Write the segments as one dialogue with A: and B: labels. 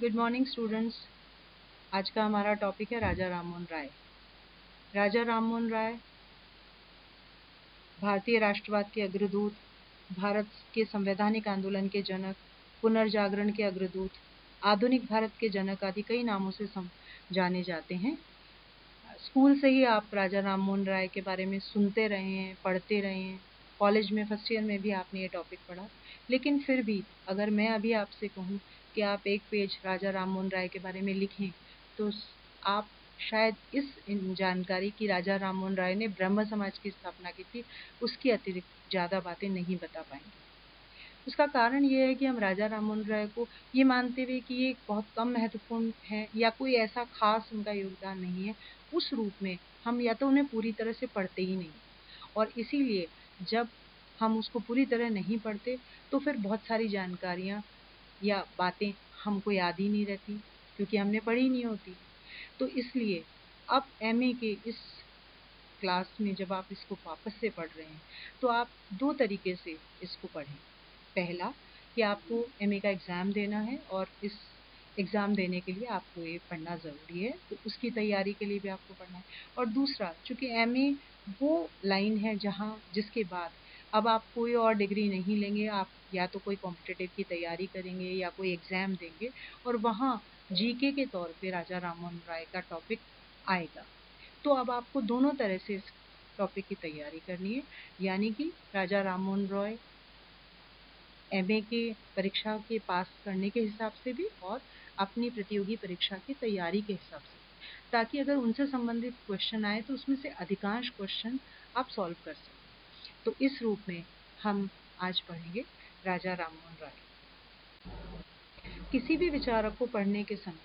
A: Good morning students. आज का हमारा टॉपिक है राजा राममोहन राय। राजा राममोहन राय भारतीय राष्ट्रवाद के अग्रदूत, भारत के संवैधानिक आंदोलन के जनक, पुनर्जागरण के अग्रदूत, आधुनिक भारत के जनक आदि कई नामों से जाने जाते हैं। स्कूल से ही आप राजा राममोहन राय के बारे में सुनते रहे हैं, पढ़ते रहे हैं। कॉलेज में फर्स्ट ईयर में भी आपने ये टॉपिक पढ़ा। लेकिन फिर भी अगर मैं अभी आपसे कहूँ कि आप एक पेज राजा राममोहन राय के बारे में लिखें, तो आप शायद इस जानकारी की राजा राममोहन राय ने ब्रह्म समाज की स्थापना की थी, उसकी अतिरिक्त ज़्यादा बातें नहीं बता पाएंगे। उसका कारण ये है कि हम राजा राममोहन राय को ये मानते हुए कि ये बहुत कम महत्वपूर्ण है या कोई ऐसा खास उनका योगदान नहीं है, उस रूप में हम या तो उन्हें पूरी तरह से पढ़ते ही नहीं, और इसीलिए जब हम उसको पूरी तरह नहीं पढ़ते तो फिर बहुत सारी जानकारियाँ या बातें हमको याद ही नहीं रहती, क्योंकि हमने पढ़ी नहीं होती। तो इसलिए अब एमए के इस क्लास में जब आप इसको वापस से पढ़ रहे हैं तो आप दो तरीके से इसको पढ़ें। पहला कि आपको एमए का एग्ज़ाम देना है और इस एग्ज़ाम देने के लिए आपको ये पढ़ना ज़रूरी है, तो उसकी तैयारी के लिए भी आपको पढ़ना है। और दूसरा, चूँकि एमए वो लाइन है जहाँ जिसके बाद अब आप कोई और डिग्री नहीं लेंगे, आप या तो कोई कॉम्पिटिटिव की तैयारी करेंगे या कोई एग्ज़ाम देंगे, और वहाँ जीके के तौर पे राजा राममोहन राय का टॉपिक आएगा। तो अब आपको दोनों तरह से इस टॉपिक की तैयारी करनी है, यानी कि राजा राममोहन रॉय एमए के परीक्षा के पास करने के हिसाब से भी और अपनी प्रतियोगी परीक्षा की तैयारी के हिसाब से, ताकि अगर उनसे संबंधित क्वेश्चन आए तो उसमें से अधिकांश क्वेश्चन आप सॉल्व कर सकें। तो इस रूप में हम आज पढ़ेंगे राजा राममोहन राय। किसी भी विचारक को पढ़ने के समय,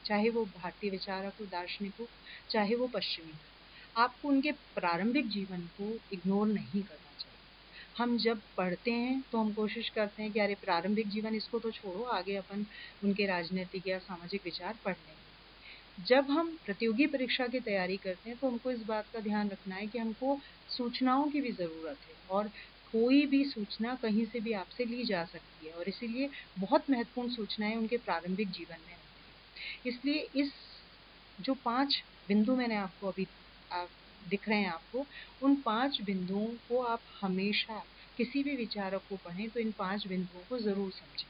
A: चाहे वो भारतीय विचारक हो, दार्शनिक हो, चाहे वो पश्चिमी हो, आपको उनके प्रारंभिक जीवन को इग्नोर नहीं करना चाहिए। हम जब पढ़ते हैं तो हम कोशिश करते हैं कि अरे प्रारंभिक जीवन इसको तो छोड़ो, आगे अपन उनके राजनीतिक या सामाजिक विचार पढ़ लेंगे। जब हम प्रतियोगी परीक्षा की तैयारी करते हैं तो हमको इस बात का ध्यान रखना है कि हमको सूचनाओं की भी ज़रूरत है, और कोई भी सूचना कहीं से भी आपसे ली जा सकती है, और इसीलिए बहुत महत्वपूर्ण सूचनाएं उनके प्रारंभिक जीवन में होती है। इसलिए इस जो 5 बिंदु मैंने आपको अभी दिख रहे हैं आपको, उन 5 बिंदुओं को आप हमेशा किसी भी विचारक को पढ़ें तो इन 5 बिंदुओं को ज़रूर समझें।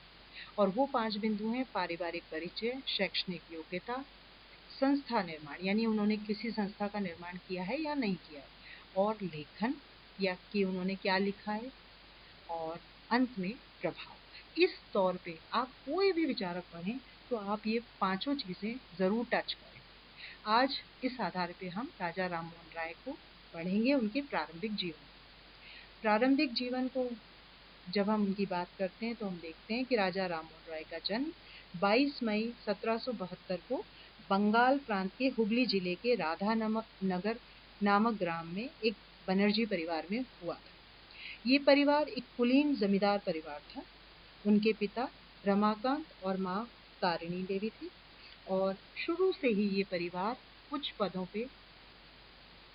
A: और वो 5 बिंदु हैं: पारिवारिक परिचय, शैक्षणिक योग्यता, संस्था निर्माण यानी उन्होंने किसी संस्था का निर्माण किया है या नहीं किया है, और लेखन या कि उन्होंने क्या लिखा है, और अंत में प्रभाव। इस तौर पे आप कोई भी विचारक पढ़ें तो आप ये पांचों चीज़ें ज़रूर टच करें। आज इस आधार पे हम राजा राममोहन राय को पढ़ेंगे, उनके प्रारंभिक जीवन को जब हम उनकी बात करते हैं तो हम देखते हैं कि राजा राममोहन राय का जन्म 22 मई 1772 को बंगाल प्रांत के हुगली जिले के राधा नगर नामक ग्राम में एक बनर्जी परिवार में हुआ था। ये परिवार एक कुलीन जमींदार परिवार था। उनके पिता रमाकांत और माँ तारिणी देवी थी, और शुरू से ही ये परिवार उच्च पदों पे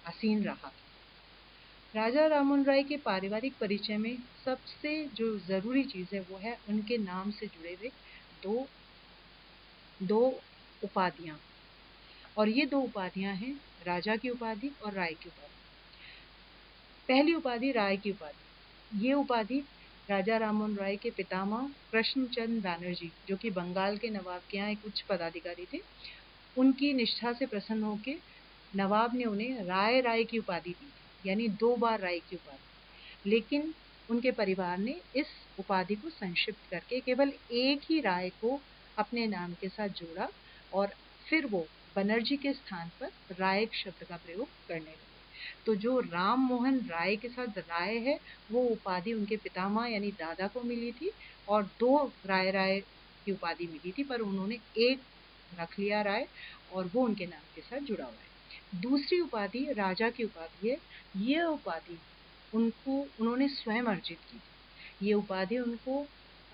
A: आसीन रहा था। राजा राममोहन राय के पारिवारिक परिचय में सबसे जो ज़रूरी चीज़ है वो है उनके नाम से जुड़े हुए दो दो उपाधियाँ, और ये दो उपाधियाँ हैं राजा की उपाधि और राय की उपाधि। पहली उपाधि राय की उपाधि। ये उपाधि राजा राममोहन राय के पितामह कृष्णचंद बैनर्जी, जो कि बंगाल के नवाब के यहाँ एक उच्च पदाधिकारी थे, उनकी निष्ठा से प्रसन्न होकर नवाब ने उन्हें राय राय की उपाधि दी, यानी 2 बार राय की उपाधि। लेकिन उनके परिवार ने इस उपाधि को संक्षिप्त करके केवल एक ही राय को अपने नाम के साथ जोड़ा, और फिर वो बनर्जी के स्थान पर राय शब्द का प्रयोग करने लगे। तो जो राम मोहन राय के साथ राय है, वो उपाधि उनके पितामह यानी दादा को मिली थी, और 2 राय राय की उपाधि मिली थी, पर उन्होंने एक रख लिया राय, और वो उनके नाम के साथ जुड़ा हुआ है। दूसरी उपाधि राजा की उपाधि है। ये उपाधि उन्होंने स्वयं अर्जित की थी। ये उपाधि उनको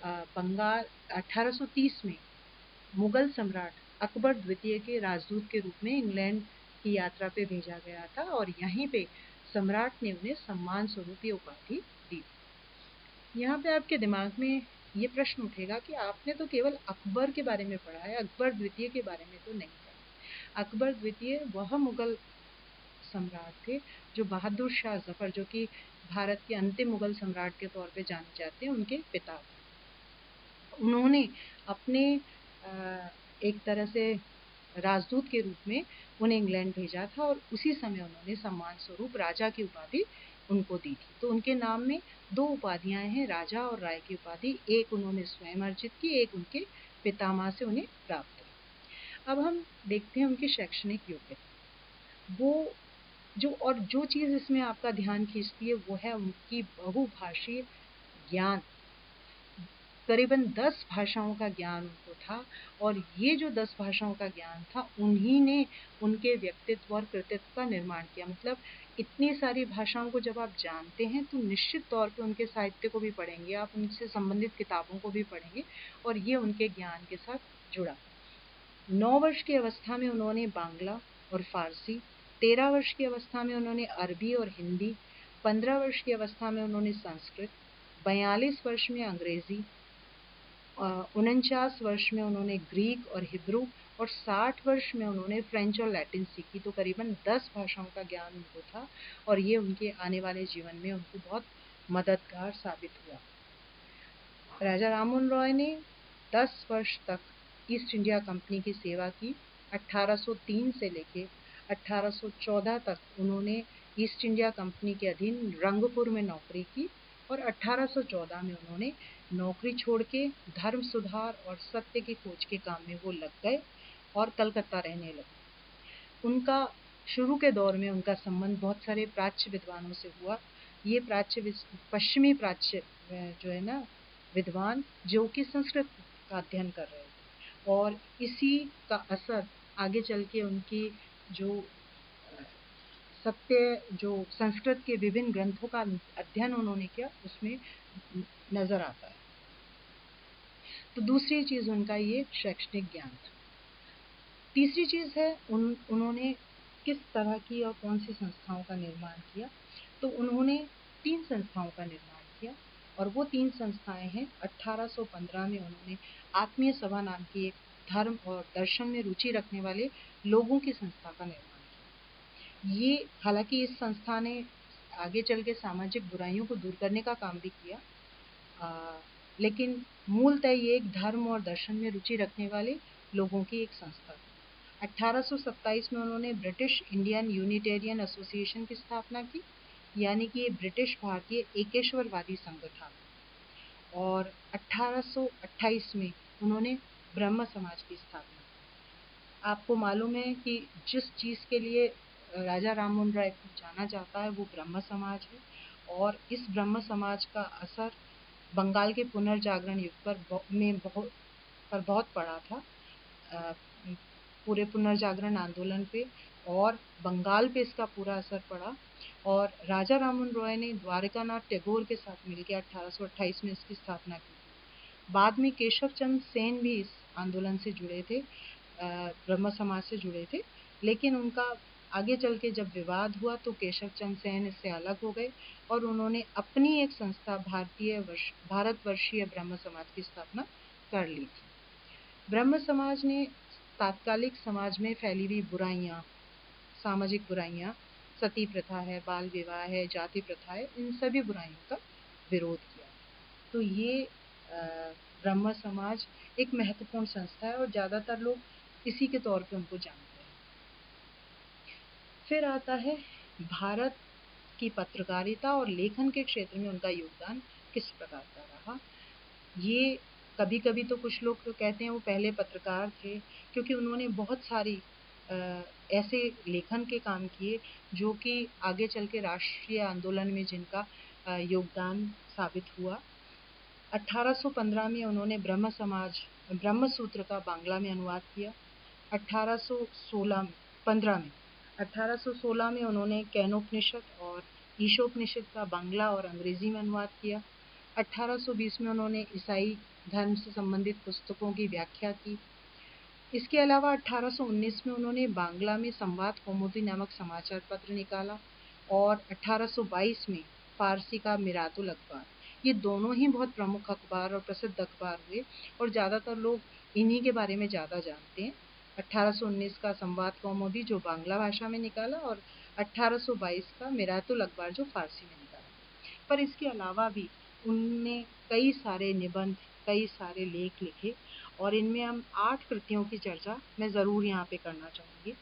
A: बंगाल 1830 में मुगल सम्राट अकबर द्वितीय के राजदूत के रूप में इंग्लैंड की यात्रा पे भेजा गया था, और यहीं पे सम्राट ने उन्हें सम्मान स्वरूप ये उपाधि दी। यहाँ पे आपके दिमाग में ये प्रश्न उठेगा कि आपने तो केवल अकबर के बारे में पढ़ा है, अकबर द्वितीय के बारे में तो नहीं पढ़ा। अकबर द्वितीय वह मुगल सम्राट थे जो बहादुर शाह जफर, जो कि भारत के अंतिम मुगल सम्राट के तौर पे जाने जाते हैं, उनके पिता। उन्होंने अपने एक तरह से राजदूत के रूप में उन्हें इंग्लैंड भेजा था और उसी समय उन्होंने सम्मान स्वरूप राजा की उपाधि उनको दी थी। तो उनके नाम में दो उपाधियां हैं, राजा और राय की उपाधि। एक उन्होंने स्वयं अर्जित की, एक उनके पितामह से उन्हें प्राप्त हुई। अब हम देखते हैं उनकी शैक्षणिक योग्यता। वो जो चीज इसमें आपका ध्यान खींचती है वो है उनकी बहुभाषीय ज्ञान। करीबन 10 भाषाओं का ज्ञान उनको था और ये जो 10 भाषाओं का ज्ञान था उन्हीं ने उनके व्यक्तित्व और कृतित्व का निर्माण किया। मतलब इतनी सारी भाषाओं को जब आप जानते हैं तो निश्चित तौर पे उनके साहित्य को भी पढ़ेंगे, आप उनसे संबंधित किताबों को भी पढ़ेंगे और ये उनके ज्ञान के साथ जुड़ा। 9 वर्ष की अवस्था में उन्होंने बांग्ला और फारसी, 13 वर्ष की अवस्था में उन्होंने अरबी और हिंदी, 15 वर्ष की अवस्था में उन्होंने संस्कृत, 42 वर्ष में अंग्रेजी, 49 वर्ष में उन्होंने ग्रीक और हिब्रू और 60 वर्ष में उन्होंने फ्रेंच और लैटिन सीखी। तो करीबन 10 भाषाओं का ज्ञान उनको था और ये उनके आने वाले जीवन में उनको बहुत मददगार साबित हुआ। राजा राममोहन रॉय ने 10 वर्ष तक ईस्ट इंडिया कंपनी की सेवा की। 1803 से लेके 1814 तक उन्होंने ईस्ट इंडिया कंपनी के अधीन रंगपुर में नौकरी की और 1814 में उन्होंने नौकरी छोड़ के धर्म सुधार और सत्य की खोज के काम में वो लग गए और कलकत्ता रहने लगे। उनका शुरू के दौर में उनका संबंध बहुत सारे प्राच्य विद्वानों से हुआ। ये पश्चिमी प्राच्य जो है ना विद्वान, जो कि संस्कृत का अध्ययन कर रहे थे और इसी का असर आगे चल के उनकी जो जो संस्कृत के विभिन्न ग्रंथों का अध्ययन उन्होंने किया उसमें नजर आता है। तो दूसरी चीज उनका ये शैक्षणिक ज्ञान था। तीसरी चीज है उन्होंने किस तरह की और कौन सी संस्थाओं का निर्माण किया। तो उन्होंने 3 संस्थाओं का निर्माण किया और वो 3 संस्थाएं हैं। 1815 में उन्होंने आत्मीय सभा नाम की एक धर्म और दर्शन में रुचि रखने वाले लोगों की संस्था का निर्माण किया। ये हालांकि इस संस्था ने आगे चल के सामाजिक बुराइयों को दूर करने का काम भी किया, लेकिन मूलतः ये एक धर्म और दर्शन में रुचि रखने वाले लोगों की एक संस्था थी। 1827 में उन्होंने ब्रिटिश इंडियन यूनिटेरियन एसोसिएशन की स्थापना की, यानी कि ये ब्रिटिश भारतीय एकेश्वरवादी संघ था। और 1828 में उन्होंने ब्रह्म समाज की स्थापना की। आपको मालूम है कि जिस चीज के लिए राजा राममोहन राय को जाना जाता है वो ब्रह्म समाज है और इस ब्रह्म समाज का असर बंगाल के पुनर्जागरण युग पर बहुत पड़ा था, पूरे पुनर्जागरण आंदोलन पे और बंगाल पे इसका पूरा असर पड़ा। और राजा राममोहन रॉय ने द्वारकानाथ टैगोर के साथ मिलकर 1828 में इसकी स्थापना की थी। बाद में केशव चंद्र सेन भी इस आंदोलन से जुड़े थे, ब्रह्म समाज से जुड़े थे, लेकिन उनका आगे चल के जब विवाद हुआ तो केशव चंद्र सेन इससे अलग हो गए और उन्होंने अपनी एक संस्था भारतवर्षीय ब्रह्म समाज की स्थापना कर ली थी। ब्रह्म समाज ने तात्कालिक समाज में फैली हुई बुराइयां, सामाजिक बुराइयां, सती प्रथा है, बाल विवाह है, जाति प्रथा है, इन सभी बुराइयों का विरोध किया। तो ये ब्रह्म समाज एक महत्वपूर्ण संस्था है और ज्यादातर लोग इसी के तौर पे उनको जानते हैं। फिर आता है भारत की पत्रकारिता और लेखन के क्षेत्र में उनका योगदान किस प्रकार का रहा। ये कभी कभी तो कुछ लोग तो कहते हैं वो पहले पत्रकार थे, क्योंकि उन्होंने बहुत सारी ऐसे लेखन के काम किए जो कि आगे चल के राष्ट्रीय आंदोलन में जिनका योगदान साबित हुआ। 1815 में उन्होंने ब्रह्म सूत्र का बांग्ला में अनुवाद किया। 1816 में उन्होंने कैनोपनिषद और ईशोपनिषद का बांग्ला और अंग्रेजी में अनुवाद किया। 1820 में उन्होंने ईसाई धर्म से संबंधित पुस्तकों की व्याख्या की। इसके अलावा 1819 में उन्होंने बांग्ला में संवाद कौमुदी नामक समाचार पत्र निकाला और 1822 में फारसी का मिरातुल अखबार, ये दोनों ही बहुत प्रमुख अखबार और प्रसिद्ध अखबार हुए और ज़्यादातर लोग इन्हीं के बारे में ज़्यादा जानते हैं। 1819 का संवाद कौमुदी जो बांग्ला भाषा में निकाला और 1822 का मिरातुल अखबार जो फारसी में निकाला। पर इसके अलावा भी उनने कई सारे निबंध, कई सारे लेख लिखे और इनमें हम 8 कृतियों की चर्चा मैं ज़रूर यहाँ पे करना चाहूँगी।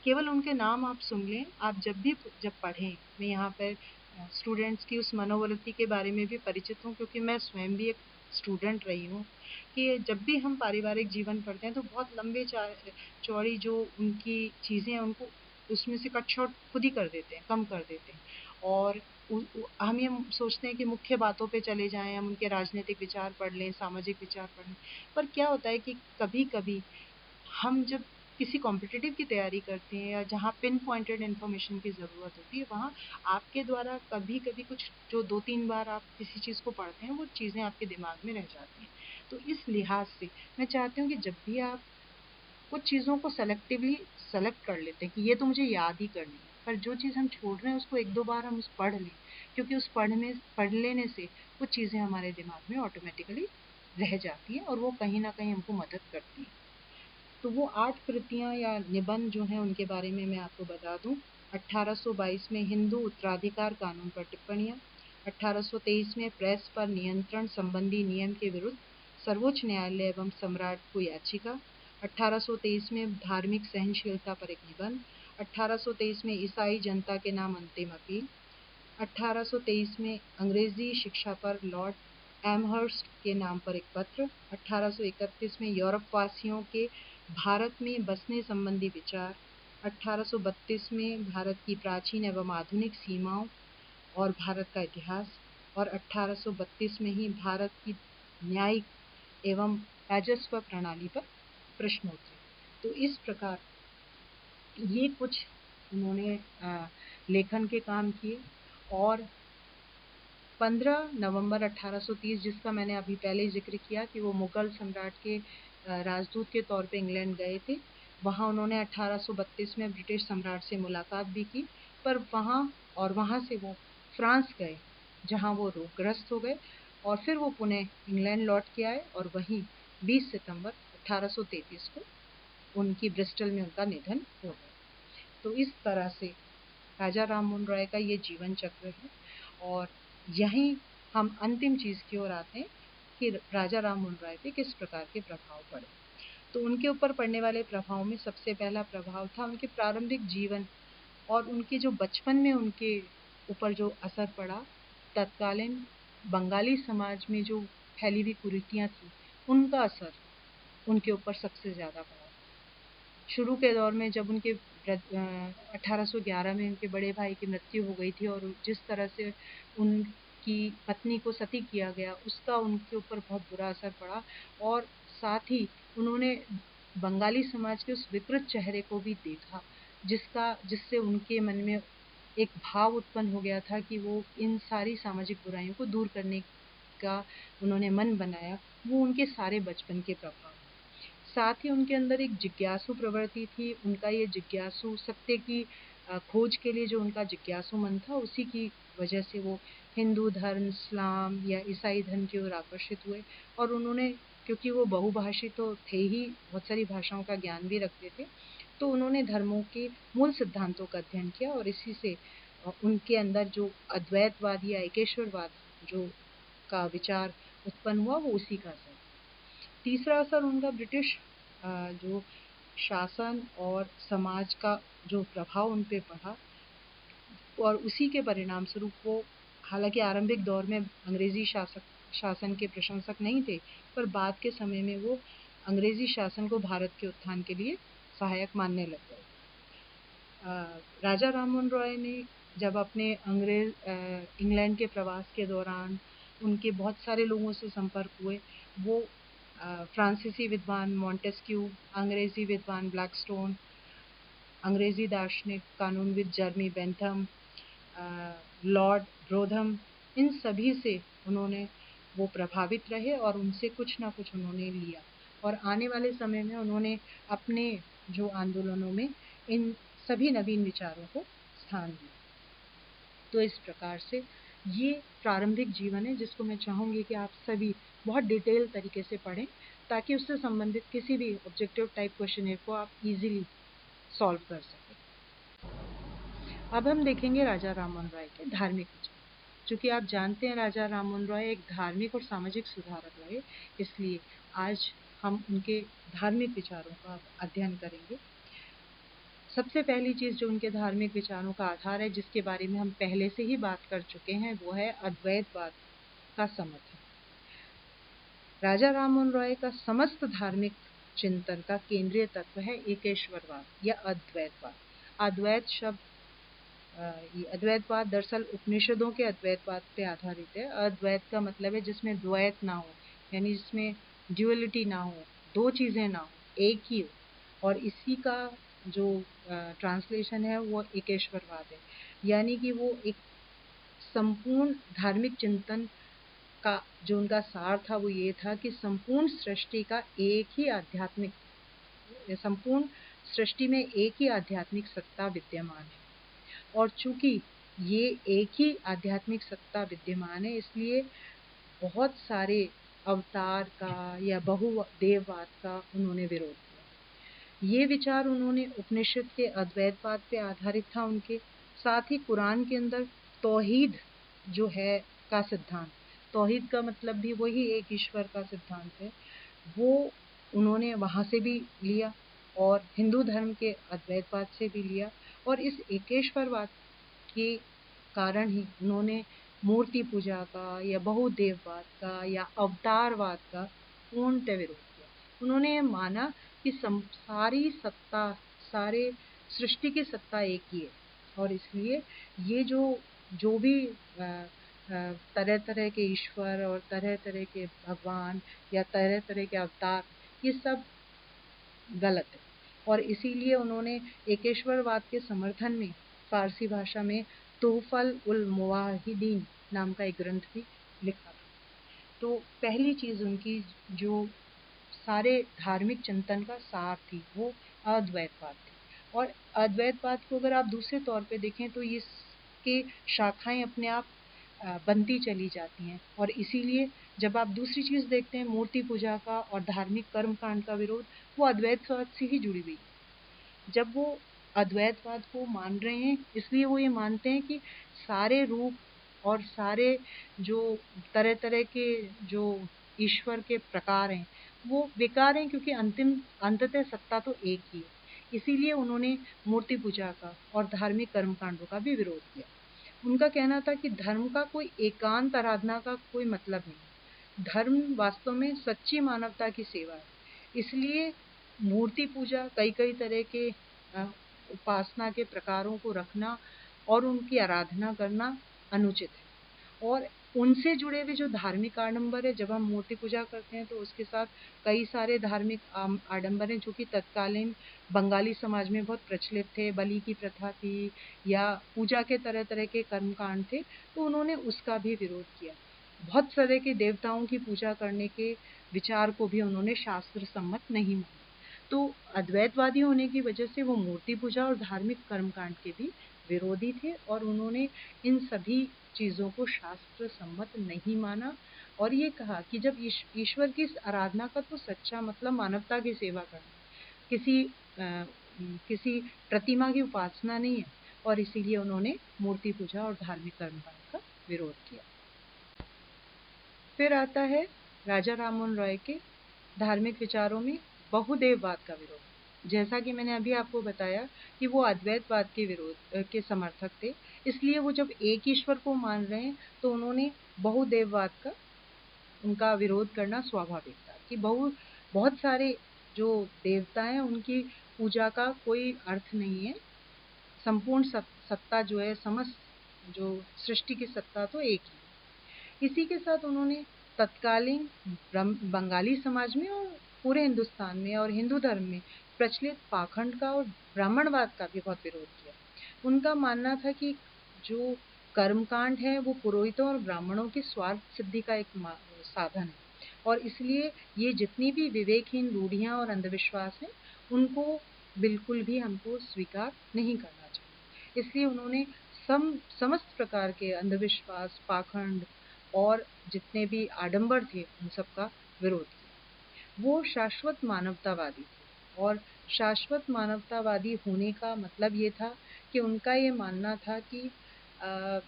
A: केवल उनके नाम आप सुन लें, आप जब पढ़ें, मैं यहाँ पर स्टूडेंट्स की उस मनोवृत्ति के बारे में भी परिचित हूँ क्योंकि मैं स्वयं भी एक स्टूडेंट रही हूँ कि जब भी हम पारिवारिक जीवन पढ़ते हैं तो बहुत लंबे चौड़ी जो उनकी चीज़ें हैं उनको उसमें से कट शॉर्ट खुद ही कर देते हैं, कम कर देते हैं और हम ये सोचते हैं कि मुख्य बातों पे चले जाएं, हम उनके राजनीतिक विचार पढ़ लें, सामाजिक विचार पढ़ लें। पर क्या होता है कि कभी कभी हम जब किसी कॉम्पिटिटिव की तैयारी करते हैं या जहाँ पिन पॉइंटेड इन्फॉर्मेशन की ज़रूरत होती है वहाँ आपके द्वारा कभी कभी कुछ जो 2-3 बार आप किसी चीज़ को पढ़ते हैं वो चीज़ें आपके दिमाग में रह जाती हैं। तो इस लिहाज से मैं चाहती हूँ कि जब भी आप कुछ चीज़ों को सेलेक्टिवली सेलेक्ट कर लेते हैं कि ये तो मुझे याद ही करनी है, पर जो चीज़ हम छोड़ रहे हैं उसको 1-2 बार हम उस पढ़ लें, क्योंकि उस पढ़ लेने से कुछ चीज़ें हमारे दिमाग में ऑटोमेटिकली रह जाती हैं और वो कहीं न कहीं हमको मदद करती हैं। तो वो 8 कृतियाँ या निबंध जो हैं उनके बारे में मैं आपको बता दूँ। 1822 में हिंदू उत्तराधिकार कानून पर टिप्पणियाँ, 1823 में प्रेस पर नियंत्रण संबंधी नियम के विरुद्ध सर्वोच्च न्यायालय एवं सम्राट को याचिका, 1823 में धार्मिक सहनशीलता पर एक निबंध, 1823 में ईसाई जनता के नाम अंतिम अपील, 1823 में अंग्रेजी शिक्षा पर लॉर्ड एमहर्स्ट के नाम पर एक पत्र, 1831 में यूरोप वासियों के भारत में बसने संबंधी विचार, 1832 में भारत की प्राचीन एवं आधुनिक सीमाओं और भारत का इतिहास और 1832 में ही भारत की न्यायिक एवं राजस्व प्रणाली पर प्रश्नोत्तरी। तो इस प्रकार ये कुछ उन्होंने लेखन के काम किए और 15 नवंबर 1830 जिसका मैंने अभी पहले जिक्र किया कि वो मुगल सम्राट के राजदूत के तौर पे इंग्लैंड गए थे। वहाँ उन्होंने 1832 में ब्रिटिश सम्राट से मुलाकात भी की, पर वहाँ से वो फ्रांस गए जहाँ वो रोगग्रस्त हो गए और फिर वो पुनः इंग्लैंड लौट के आए और वहीं 20 सितंबर 1833 को उनकी ब्रिस्टल में उनका निधन हो गया। तो इस तरह से राजा राममोहन रॉय का ये जीवन चक्र है और यहीं हम अंतिम चीज़ की ओर आते हैं कि राजा राममोहन रॉय पे किस प्रकार के प्रभाव पड़े। तो उनके ऊपर पड़ने वाले प्रभाव में सबसे पहला प्रभाव था उनके प्रारंभिक जीवन और उनके जो बचपन में उनके ऊपर जो असर पड़ा, तत्कालीन बंगाली समाज में जो फैली हुई कुरीतियाँ थी, उनका असर उनके ऊपर सबसे ज़्यादा पड़ा। शुरू के दौर में जब उनके 1811 में उनके बड़े भाई की मृत्यु हो गई थी और जिस तरह से उनकी पत्नी को सती किया गया उसका उनके ऊपर बहुत बुरा असर पड़ा और साथ ही उन्होंने बंगाली समाज के उस विकृत चेहरे को भी देखा जिससे उनके मन में एक भाव उत्पन्न हो गया था कि वो इन सारी सामाजिक बुराइयों को दूर करने का उन्होंने मन बनाया। वो उनके सारे बचपन के प्रभाव। साथ ही उनके अंदर एक जिज्ञासु प्रवृत्ति थी, उनका ये जिज्ञासु सत्य की खोज के लिए जो उनका जिज्ञासु मन था उसी की वजह से वो हिंदू धर्म, इस्लाम या ईसाई धर्म की ओर आकर्षित हुए और उन्होंने क्योंकि वो बहुभाषी तो थे ही, बहुत सारी भाषाओं का ज्ञान भी रखते थे, तो उन्होंने धर्मों के मूल सिद्धांतों का अध्ययन किया और इसी से उनके अंदर जो अद्वैतवाद या एकेश्वरवाद जो का विचार उत्पन्न हुआ वो उसी का असर। तीसरा असर उनका ब्रिटिश जो शासन और समाज का जो प्रभाव उन पे पड़ा और उसी के परिणाम स्वरूप वो हालांकि आरंभिक दौर में अंग्रेजी शासन के प्रशंसक नहीं थे, पर बाद के समय में वो अंग्रेजी शासन को भारत के उत्थान के लिए सहायक मानने लग गए। राजा राममोहन रॉय ने जब अपने इंग्लैंड के प्रवास के दौरान उनके बहुत सारे लोगों से संपर्क हुए। वो फ्रांसीसी विद्वान मॉन्टेस्क्यू, अंग्रेजी विद्वान ब्लैकस्टोन, अंग्रेजी दार्शनिक कानूनविद जर्मी बेंथम, लॉर्ड ब्रोधम, इन सभी से वो प्रभावित रहे और उनसे कुछ ना कुछ उन्होंने लिया और आने वाले समय में उन्होंने अपने जो आंदोलनों में इन सभी नवीन विचारों को स्थान दिया। तो इस प्रकार से ये प्रारंभिक जीवन है जिसको मैं चाहूँगी कि आप सभी बहुत डिटेल तरीके से पढ़ें, ताकि उससे संबंधित किसी भी ऑब्जेक्टिव टाइप क्वेश्चन को आप इजीली सॉल्व कर सकें। अब हम देखेंगे राजा राममोहन राय के धार्मिक विचार। चूंकि आप जानते हैं राजा राममोहन राय एक धार्मिक और सामाजिक सुधारक रहे, इसलिए आज हम उनके धार्मिक विचारों का अध्ययन करेंगे। सबसे पहली चीज जो उनके धार्मिक विचारों का आधार है, जिसके बारे में हम पहले से ही बात कर चुके हैं, वो है अद्वैतवाद का समर्थन। राजा राममोहन राय का समस्त धार्मिक चिंतन का केंद्रीय तत्व है एकेश्वरवाद या अद्वैतवाद। अद्वैत शब्द ये अद्वैतवाद दरअसल उपनिषदों के अद्वैतवाद पे आधारित है। अद्वैत का मतलब है जिसमें द्वैत ना हो, यानी जिसमें ड्यूअलिटी ना हो, दो चीजें ना हो, एक ही हो। और इसी का जो ट्रांसलेशन है वो एकेश्वरवाद है, यानी कि वो एक संपूर्ण धार्मिक चिंतन का जो उनका सार था वो ये था कि संपूर्ण सृष्टि का एक ही आध्यात्मिक, संपूर्ण सृष्टि में एक ही आध्यात्मिक सत्ता विद्यमान है। और चूंकि ये एक ही आध्यात्मिक सत्ता विद्यमान है, इसलिए बहुत सारे अवतार का या बहुदेववाद का उन्होंने विरोध किया। ये विचार उन्होंने उपनिषद के अद्वैतवाद पे आधारित था उनके, साथ ही कुरान के अंदर तौहीद जो है का सिद्धांत, तौहीद का मतलब भी वही एक ईश्वर का सिद्धांत है, वो उन्होंने वहां से भी लिया और हिंदू धर्म के अद्वैतवाद से भी लिया। और इस एकेश्वरवाद के कारण ही उन्होंने मूर्ति पूजा का या बहुदेववाद का या अवतारवाद का पूर्णतः विरोध किया। उन्होंने ये माना कि सारी सत्ता, सारे सृष्टि की सत्ता एक ही है, और इसलिए ये जो भी तरह तरह के ईश्वर और तरह तरह के भगवान या तरह तरह के अवतार, ये सब गलत है। और इसीलिए उन्होंने एकेश्वरवाद के समर्थन में फारसी भाषा में तोहफल उल मुवाहिदीन नाम का एक ग्रंथ भी लिखा था। तो पहली चीज उनकी जो सारे धार्मिक चिंतन का सार थी वो अद्वैतवाद थी। और अद्वैतवाद को अगर आप दूसरे तौर पे देखें तो इसके शाखाएं अपने आप बनती चली जाती हैं। और इसीलिए जब आप दूसरी चीज देखते हैं मूर्ति पूजा का और धार्मिक कर्म कांड का विरोध, वो अद्वैतवाद से ही जुड़ी हुई है। जब वो अद्वैतवाद को मान रहे हैं, इसलिए वो ये मानते हैं कि सारे रूप और सारे जो तरह तरह के जो ईश्वर के प्रकार हैं वो बेकार हैं, क्योंकि अंततः सत्ता तो एक ही है। इसीलिए उन्होंने मूर्ति पूजा का और धार्मिक कर्मकांडों का भी विरोध किया। उनका कहना था कि धर्म का कोई एकांत आराधना का कोई मतलब नहीं, धर्म वास्तव में सच्ची मानवता की सेवा है। इसलिए मूर्ति पूजा, कई कई तरह के उपासना के प्रकारों को रखना और उनकी आराधना करना अनुचित है। और उनसे जुड़े हुए जो धार्मिक आडंबर है, जब हम मूर्ति पूजा करते हैं तो उसके साथ कई सारे धार्मिक आडंबर हैं जो कि तत्कालीन बंगाली समाज में बहुत प्रचलित थे। बलि की प्रथा थी या पूजा के तरह तरह के कर्मकांड थे, तो उन्होंने उसका भी विरोध किया। बहुत तरह के देवताओं की पूजा करने के विचार को भी उन्होंने शास्त्र सम्मत नहीं माना। तो अद्वैतवादी होने की वजह से वो मूर्ति पूजा और धार्मिक कर्मकांड के भी विरोधी थे, और उन्होंने इन सभी चीजों को शास्त्र सम्मत नहीं माना। और ये कहा कि जब ईश्वर की इस आराधना का तो सच्चा मतलब मानवता की सेवा करना, किसी प्रतिमा की उपासना नहीं है। और इसीलिए उन्होंने मूर्ति पूजा और धार्मिक कर्मकांड का विरोध किया। फिर आता है राजा राममोहन रॉय के धार्मिक विचारों में बहुदेववाद का विरोध। जैसा कि मैंने अभी आपको बताया कि वो अद्वैतवाद के विरोध के समर्थक थे, इसलिए वो जब एक ईश्वर को मान रहे हैं तो उन्होंने बहुदेववाद का उनका विरोध करना स्वाभाविक था कि बहुत सारे जो देवता हैं उनकी पूजा का कोई अर्थ नहीं है। संपूर्ण सत्ता जो है, समस्त जो सृष्टि की सत्ता तो एक ही है। इसी के साथ उन्होंने तत्कालीन बंगाली समाज में और पूरे हिंदुस्तान में और हिंदू धर्म में प्रचलित पाखंड का और ब्राह्मणवाद का भी बहुत विरोध किया। उनका मानना था कि जो कर्मकांड है वो पुरोहितों और ब्राह्मणों की स्वार्थ सिद्धि का एक साधन है, और इसलिए ये जितनी भी विवेकहीन रूढ़ियां और अंधविश्वास हैं उनको बिल्कुल भी हमको स्वीकार नहीं करना चाहिए। इसलिए उन्होंने समस्त प्रकार के अंधविश्वास, पाखंड और जितने भी आडंबर थे उन सब का विरोध किया। वो शाश्वत मानवतावादी थे और शाश्वत मानवतावादी होने का मतलब ये था कि उनका ये मानना था कि अ,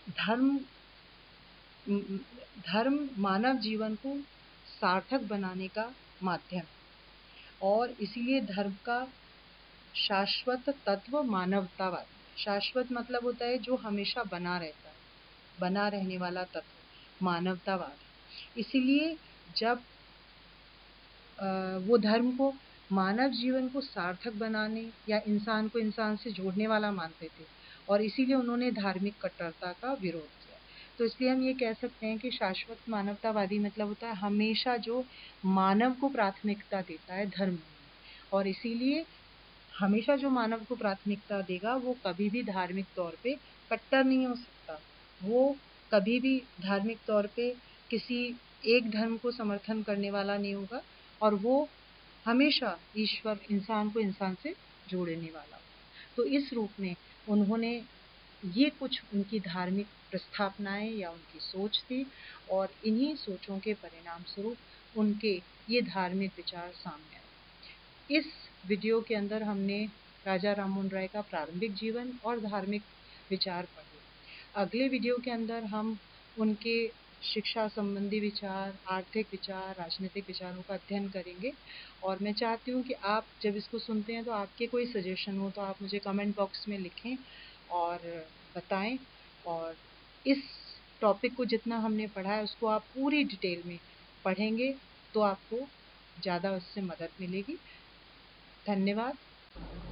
A: धर्म धर्म मानव जीवन को सार्थक बनाने का माध्यम है और इसीलिए धर्म का शाश्वत तत्व मानवतावाद। शाश्वत मतलब होता है जो हमेशा बना रहता है, बना रहने वाला तत्व मानवतावाद है। इसीलिए जब वो धर्म को मानव जीवन को सार्थक बनाने या इंसान को इंसान से जोड़ने वाला मानते थे और इसीलिए उन्होंने धार्मिक कट्टरता का विरोध किया। तो इसलिए हम ये कह सकते हैं कि शाश्वत मानवतावादी मतलब होता है हमेशा जो मानव को प्राथमिकता देता है धर्म में, और इसीलिए हमेशा जो मानव को प्राथमिकता देगा वो कभी भी धार्मिक तौर पे कट्टर नहीं हो सकता। वो कभी भी धार्मिक तौर पे किसी एक धर्म को समर्थन करने वाला नहीं होगा और वो हमेशा ईश्वर इंसान को इंसान से जोड़ने वाला होगा। तो इस रूप में उन्होंने ये कुछ उनकी धार्मिक प्रस्थापनाएं या उनकी सोच थी और इन्हीं सोचों के परिणाम स्वरूप उनके ये धार्मिक विचार सामने आए। इस वीडियो के अंदर हमने राजा राममोहन राय का प्रारंभिक जीवन और धार्मिक विचार पढ़े। अगले वीडियो के अंदर हम उनके शिक्षा संबंधी विचार, आर्थिक विचार, राजनीतिक विचारों का अध्ययन करेंगे। और मैं चाहती हूँ कि आप जब इसको सुनते हैं तो आपके कोई सजेशन हो तो आप मुझे कमेंट बॉक्स में लिखें और बताएं। और इस टॉपिक को जितना हमने पढ़ा है उसको आप पूरी डिटेल में पढ़ेंगे तो आपको ज़्यादा उससे मदद मिलेगी। धन्यवाद।